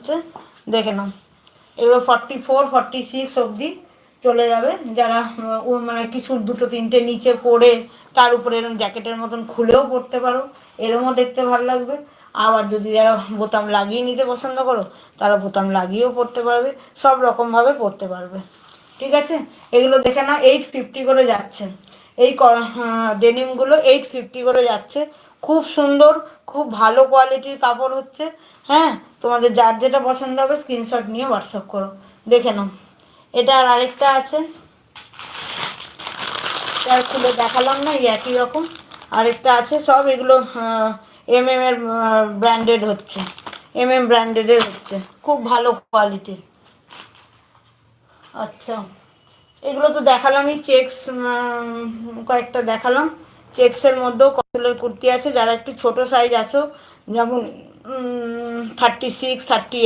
হচ্ছে, দেখে নাও। এগুলো 44 46 অবধি চলে যাবে। যারা মানে কিছু দুটো তিনটে নিচে পরে তার উপরে এরকম জ্যাকেটের মতন খুলেও পরতে পারো, এরমও দেখতে ভালো লাগবে। আবার যদি যারা বোতাম লাগিয়ে নিতে পছন্দ করো, তারা বোতাম লাগিয়েও পরতে পারবে, সব রকমভাবে পরতে পারবে। ঠিক আছে, এগুলো দেখে না 850 করে যাচ্ছে। এই ডেনিমগুলো 850 করে যাচ্ছে। খুব সুন্দর, খুব ভালো কোয়ালিটির কাপড় হচ্ছে। হ্যাঁ, তোমাদের যার যেটা পছন্দ হবে স্ক্রিনশট নিয়ে হোয়াটসঅ্যাপ করো, দেখে নাও। এটা আর আরেকটা আছে, তার খুলে দেখালাম না, এই একই রকম আরেকটা আছে। সব এগুলো এর ব্র্যান্ডেড হচ্ছে, ব্র্যান্ডেডের হচ্ছে, খুব ভালো কোয়ালিটির। আচ্ছা, এগুলো তো দেখালামই। চেক্স কয়েকটা দেখালাম। চেক্সের মধ্যেও কটনের কুর্তি আছে। যারা একটু ছোট সাইজ আছো, যেমন 36 38